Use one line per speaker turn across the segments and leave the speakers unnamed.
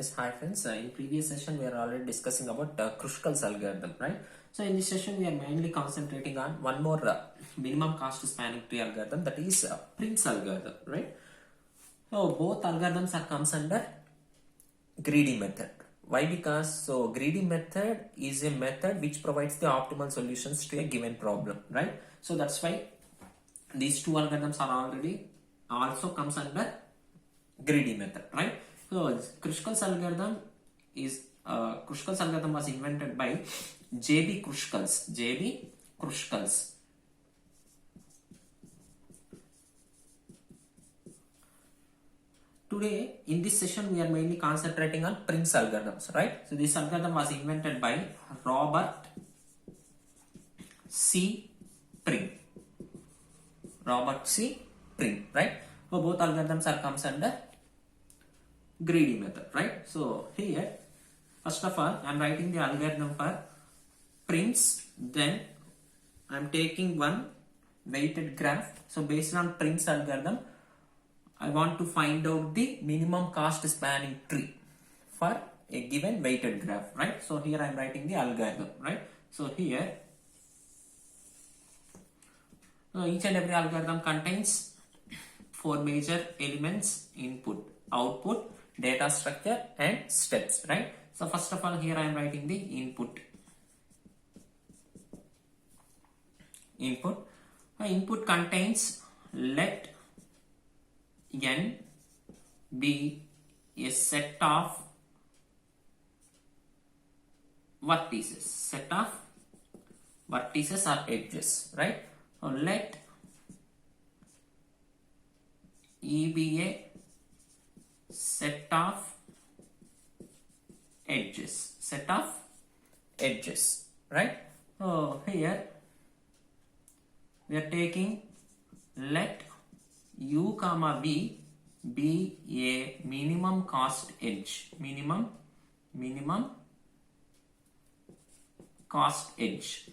Yes, hi friends. In previous session, we are already discussing about Kruskals algorithm, right? So in this session, we are mainly concentrating on one more minimum cost spanning tree algorithm, that is Prince algorithm, right? So both algorithms are comes under greedy method. Why? Because greedy method is a method which provides the optimal solutions to a given problem, right? So that's why these two algorithms are already also comes under greedy method, right? So Kruskals algorithm was invented by J.B. Kruskals. J.B. Kruskals. Today, in this session, we are mainly concentrating on Prince algorithms, right? So this algorithm was invented by Robert C. Pring. Robert C. Pring, right? So both algorithms are comes under greedy method, right? So here, first of all, I am writing the algorithm for Prince, then I am taking one weighted graph. So based on Prince algorithm, I want to find out the minimum cost spanning tree for a given weighted graph, right? So here I am writing the algorithm, right? So here each and every algorithm contains four major elements: input, output, data structure and steps, right? So first of all, here I am writing the input. Input contains let n be a set of vertices or edges, right? So let E be a set of edges, right? So here we are taking let u comma v be a minimum cost edge, minimum cost edge,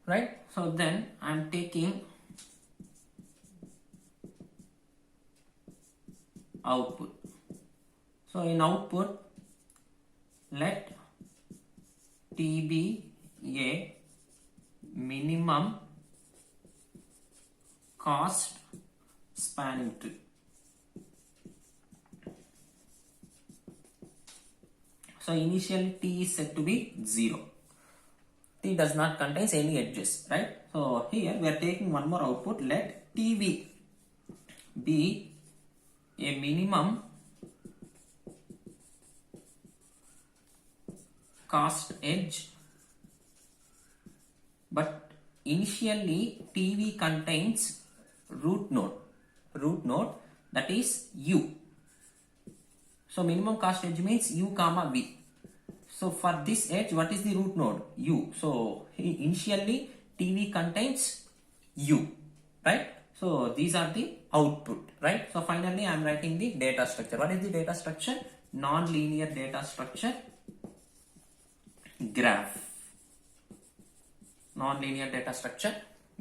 right? So then I am taking output. So in output, let T be a minimum cost spanning tree. So initially T is set to be 0. T does not contain any edges, right? So here we are taking one more output. Let TV be a minimum cost edge, but initially TV contains root node that is u. So minimum cost edge means u comma v. So for this edge, what is the root node? U. So initially TV contains u, right? So these are the output, right? So finally I am writing the data structure. What is the data structure? Non-linear data structure graph. Non-linear data structure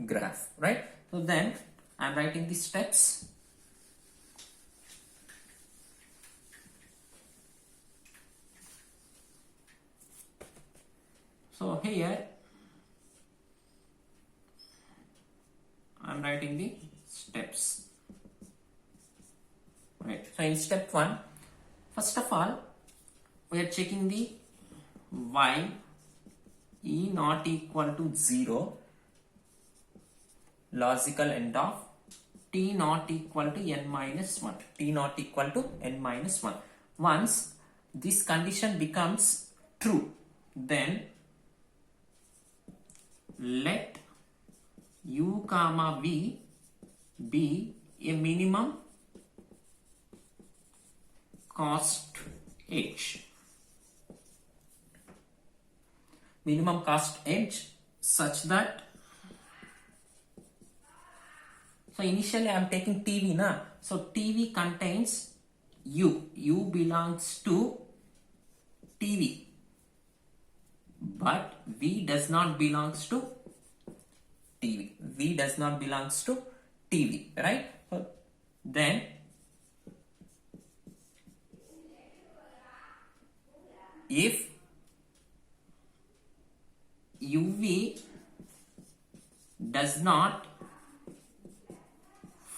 graph, right? So then I am writing the steps. So here I am writing the steps, right? So in step 1, first of all, we are checking the y e not equal to 0 logical end of t not equal to n minus 1. T not equal to n minus 1. Once this condition becomes true, then let u comma v be a minimum cost edge. Minimum cost edge such that, so initially I am taking TV na, so TV contains u belongs to TV, but v does not belongs to TV, right? So then if uv does not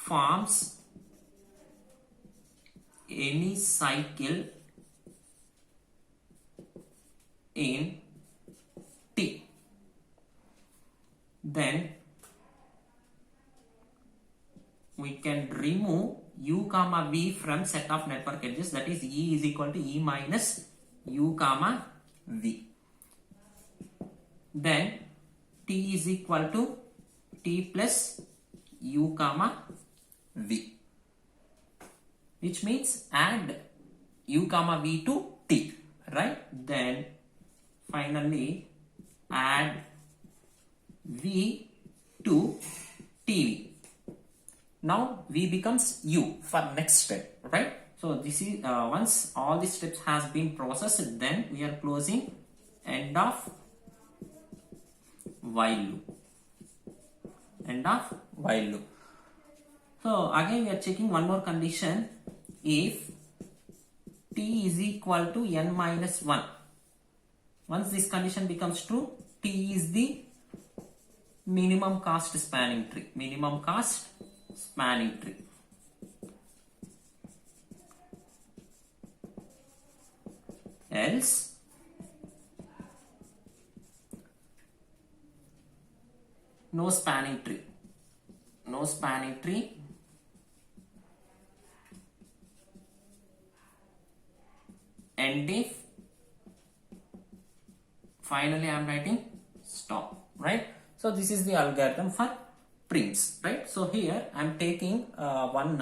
forms any cycle in T, then we can remove u comma v from set of network edges, that is E is equal to E minus u comma v. Then T is equal to T plus u comma v, which means add u comma v to T, right? Then finally add v to TV. Now v becomes u for next step, right? So this is once all these steps has been processed, then we are closing end of while loop. End of while loop. So again we are checking one more condition. If T is equal to n minus 1, once this condition becomes true, T is the minimum cost spanning tree. Minimum cost spanning tree. Else no spanning tree. No spanning tree. And if finally I am writing stop, right? So this is the algorithm for prints, right? So here I am taking one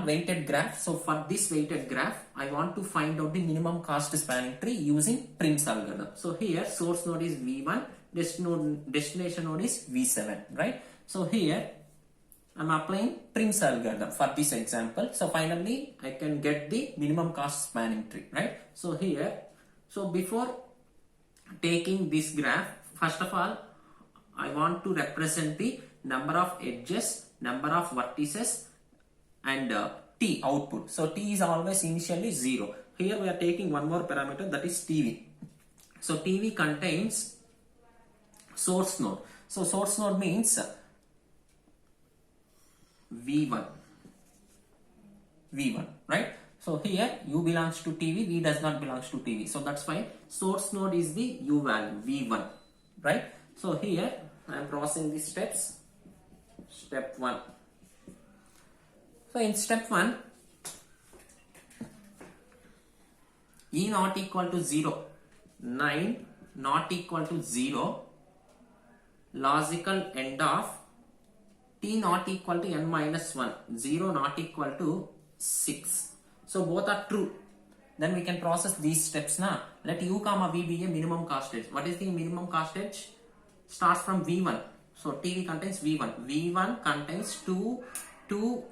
weighted graph. So for this weighted graph, I want to find out the minimum cost spanning tree using prints algorithm. So here source node is V1, destination node is V7, right? So here I'm applying prints algorithm for this example. So finally I can get the minimum cost spanning tree, right? So here, so before taking this graph, first of all I want to represent the number of edges, number of vertices, and T output. So T is always initially 0. Here we are taking one more parameter, that is TV. So TV contains source node. So source node means V1, right? So here U belongs to TV, V does not belongs to TV. So that's why source node is the U value, V1, right? So here I am processing the steps. Step 1. So in step 1, E not equal to 0, 9 not equal to 0, logical end of T not equal to n minus 1, 0 not equal to 6. So both are true. Then we can process these steps now. Let u comma v be a minimum cost edge. What is the minimum cost edge? Starts from V1. So TV contains V1. V1 contains two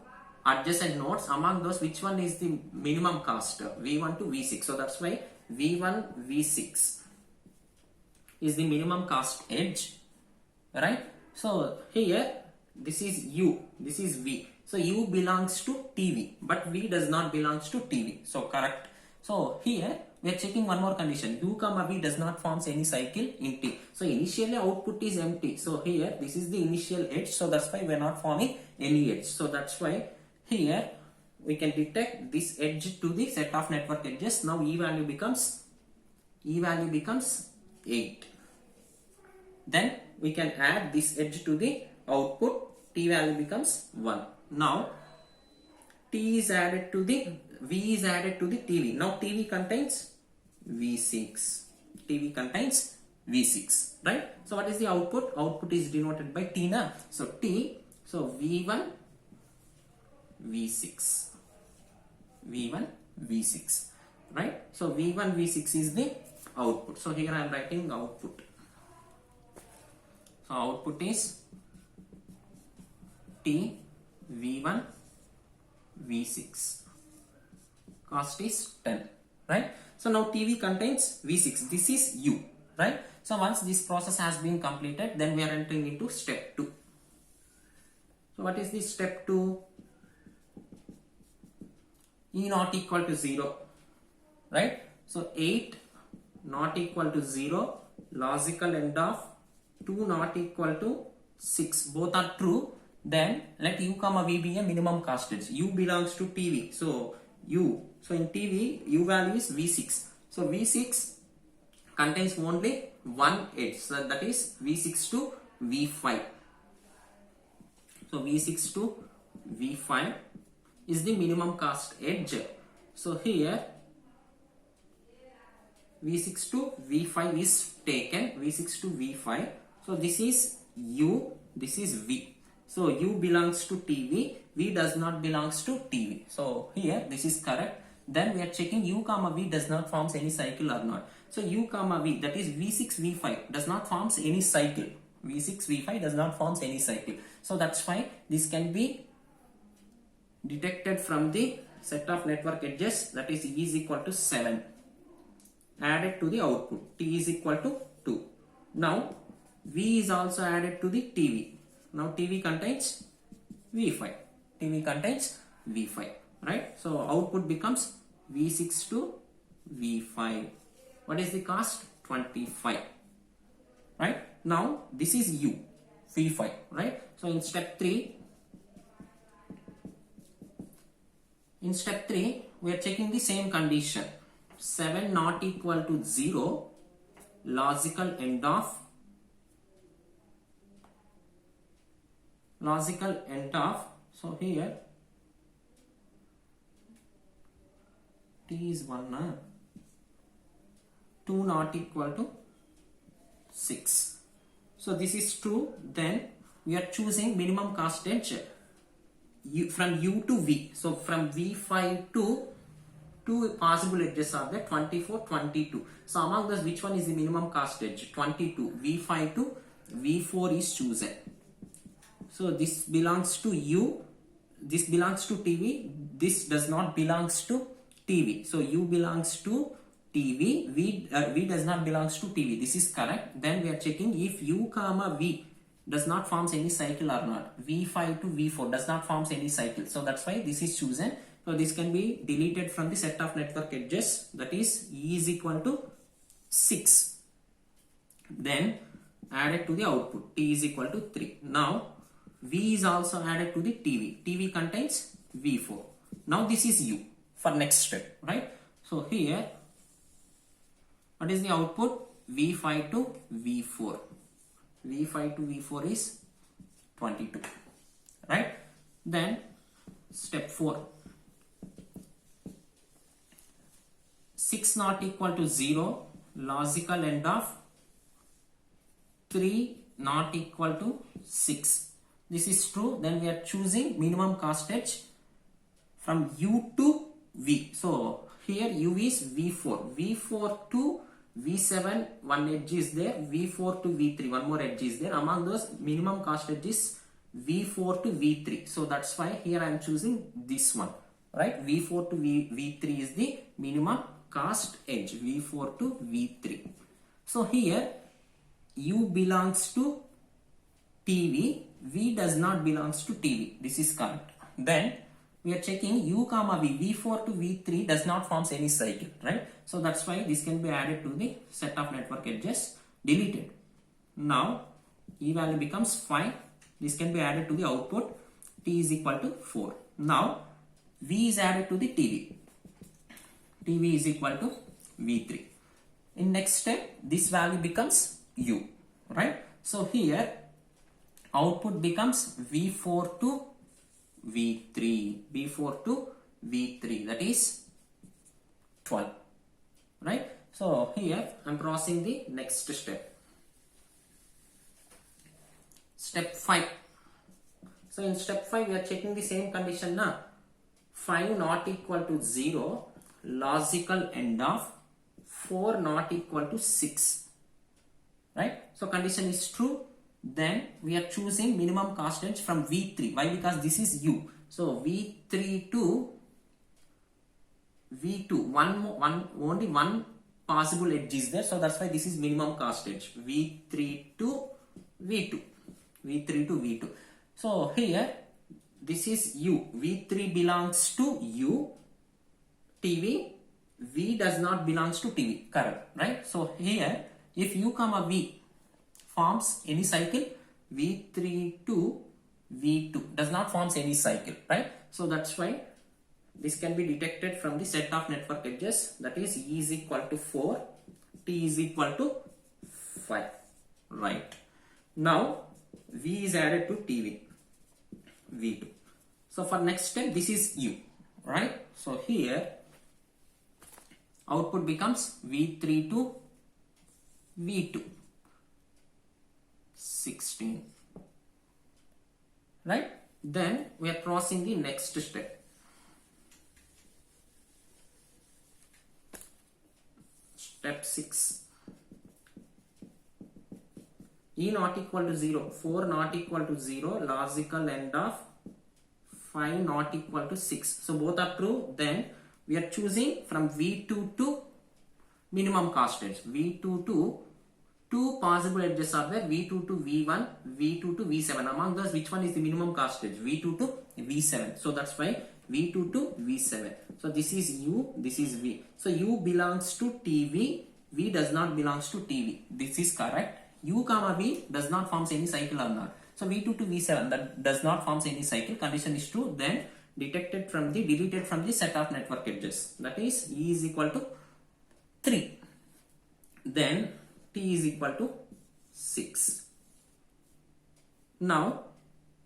adjacent nodes. Among those, which one is the minimum cost? V1 to V6. So that's why V1 V6 is the minimum cost edge, right? So here this is U, this is V. So U belongs to TV, but V does not belongs to TV. So correct. So here we are checking one more condition. U comma V does not forms any cycle in T. So initially output is empty. So here this is the initial edge. So that's why we are not forming any edge. So that's why here we can detect this edge to the set of network edges. Now E value becomes 8. Then we can add this edge to the output. T value becomes 1. Now T is added to the V is added to the TV. Now TV contains V6. TV contains V6, right? So what is the output? Output is denoted by T na. So T, so V1 V6. V1 V6, right? So V1 V6 is the output. So here I am writing output. So output is T V1 V6. Cost is 10, right? So now TV contains V6. This is U, right? So once this process has been completed, then we are entering into step 2. So what is the step 2? E not equal to 0, right? So 8 not equal to 0, logical end of 2 not equal to 6, both are true. Then let u comma v be a minimum cost edge. U belongs to TV, so in TV u value is v6, so v6 contains only one edge, so that is v6 to v5. So v6 to v5 is the minimum cost edge. So here v6 to v5 is taken, v6 to v5. So this is u, this is v. So u belongs to TV, v does not belongs to TV. So here this is correct. Then we are checking u comma v does not forms any cycle or not. So u comma v, that is v6 v5 does not forms any cycle. v6 v5 does not forms any cycle. So that's why this can be detected from the set of network edges, that is E is equal to 7, added to the output, T is equal to 2. Now V is also added to the TV. Now TV contains V5, TV contains V5, right? So output becomes V6 to V5. What is the cost? 25, right? Now this is U, V5, right? So in step 3, we are checking the same condition. 7 not equal to 0, logical end of so here T is 1, 2 not equal to 6. So this is true. Then we are choosing minimum cost edge from U to V. So from V5 to 2 possible edges are there, 24, 22. So among those, which one is the minimum cost edge? 22. V5 to V4 is chosen. So this belongs to U, this belongs to TV, this does not belongs to TV. So U belongs to TV, V does not belongs to TV. This is correct. Then we are checking if U comma V does not forms any cycle or not. V5 to V4 does not forms any cycle. So that's why this is chosen. So this can be deleted from the set of network edges, that is E is equal to 6. Then added to the output, T is equal to 3. Now V is also added to the TV. TV contains V4. Now this is U for next step, right? So here, what is the output? V5 to V4. V5 to V4 is 22, right? Then step 4. 6 not equal to 0, logical end of 3 not equal to 6. This is true. Then we are choosing minimum cost edge from U to V. So here U is V4. V4 to V7, one edge is there. V4 to V3, one more edge is there. Among those, minimum cost edge is V4 to V3. So that's why here I am choosing this one, right? V4 to V3 is the minimum cost edge. V4 to V3. So here U belongs to TV, V does not belongs to TV. This is correct. Then we are checking U comma V, V4 to V3 does not forms any cycle, right? So that's why this can be added to the set of network edges, deleted. Now E value becomes 5. This can be added to the output, T is equal to 4. Now V is added to the TV. TV is equal to V3. In next step, this value becomes U, right? So here output becomes V4 to V3, V4 to V3, that is 12, right? So here I am crossing the next step. Step 5. So in step 5 we are checking the same condition now. 5 not equal to 0, logical end of 4 not equal to 6, right? So condition is true. Then we are choosing minimum cost edge from V3. Why? Because this is U. So V3 to V2. Only one possible edge is there. So that's why this is minimum cost edge. V3 to V2. V3 to V2. So here this is U. V3 belongs to U. TV. V does not belongs to TV. Correct, right? So here, if U comma V forms any cycle, V3 to V2 does not forms any cycle, right? So that's why this can be detected from the set of network edges, that is E is equal to 4, T is equal to 5, right? Now V is added to TV, V2. So for next step, this is U, right? So here output becomes V3 to V2, 16, right? Then we are crossing the next step. Step 6. E not equal to 0, 4 not equal to 0, logical end of 5 not equal to 6. So both are true. Then we are choosing from V2 to minimum cost edge. V2 to two possible edges are there, V2 to V1, V2 to V7. Among those, which one is the minimum cost edge? V2 to V7. So that's why V2 to V7. So this is U, this is V. So U belongs to TV, V does not belongs to TV. This is correct. U comma V does not forms any cycle or not. So V2 to V7 that does not forms any cycle. Condition is true. Then deleted from the set of network edges. That is E is equal to 3. Then T is equal to 6. Now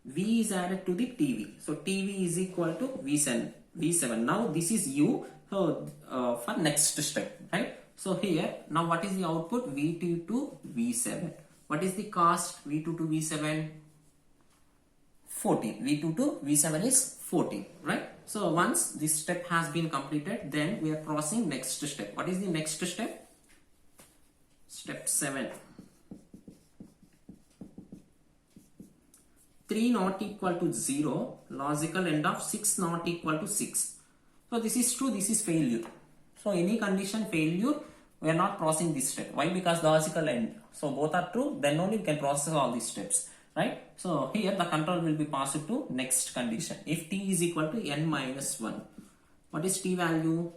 V is added to the TV. So TV is equal to V7. Now this is U for next step, right? So here, now what is the output? V2 to V7. What is the cost? V2 to V7? 14. V2 to V7 is 14, right? So once this step has been completed, then we are crossing next step. What is the next step? Step 7. 3 not equal to 0, logical end of 6 not equal to 6. So this is true, this is failure. So any condition failure, we are not crossing this step. Why? Because logical end. So both are true, then only we can process all these steps, right? So here the control will be passed to next condition. If T is equal to N minus 1, what is T value?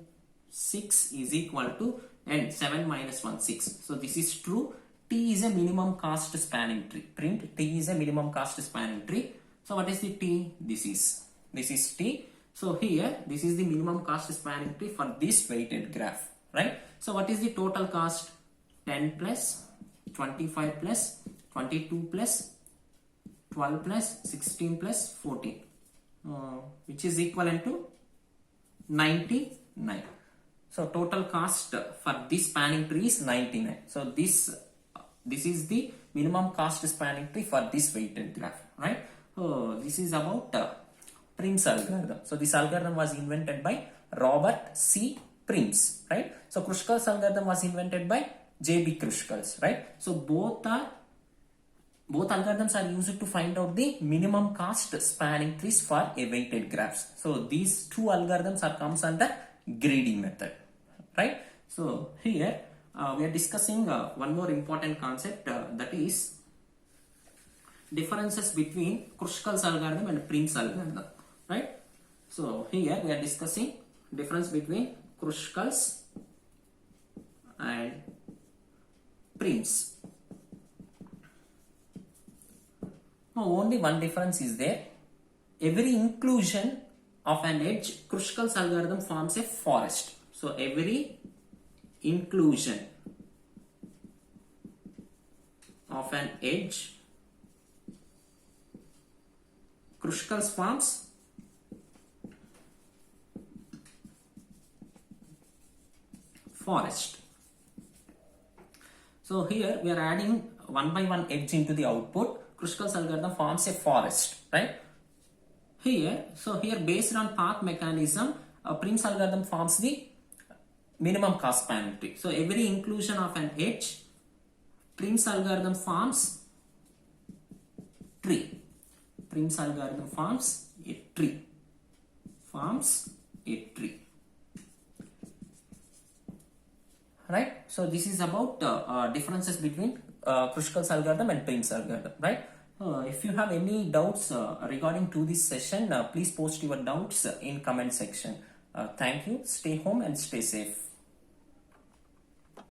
6 is equal to N, 7 minus 1, 6. So this is true. T is a minimum cost spanning tree. Print T is a minimum cost spanning tree. So what is the T? This is T. So here this is the minimum cost spanning tree for this weighted graph, right? So what is the total cost? 10 plus 25 plus 22 plus 12 plus 16 plus 14, which is equivalent to 99. So total cost for this spanning tree is 99. So this is the minimum cost spanning tree for this weighted graph, right? So this is about Prim's algorithm. So this algorithm was invented by Robert C. Prims, right? So Kruskals algorithm was invented by J.B. Kruskals, right? So both algorithms are used to find out the minimum cost spanning trees for a weighted graphs. So these two algorithms are comes under greedy method, right? So here we are discussing one more important concept, that is differences between Kruskals algorithm and Prim's algorithm, right? So here we are discussing difference between Kruskals and Prim's. Now only one difference is there. Every inclusion of an edge, Kruskals algorithm forms a forest. So every inclusion of an edge, Kruskals forms forest. So here we are adding one by one edge into the output. Kruskals algorithm forms a forest, right? Here, so here based on path mechanism, Prim's algorithm forms the minimum cost spanning tree. So every inclusion of an edge, Prim's algorithm forms tree. Prim's algorithm forms a tree. Right? So this is about differences between Kruskals algorithm and Prim's algorithm, right? If you have any doubts regarding to this session, please post your doubts in comment section. Thank you. Stay home and stay safe.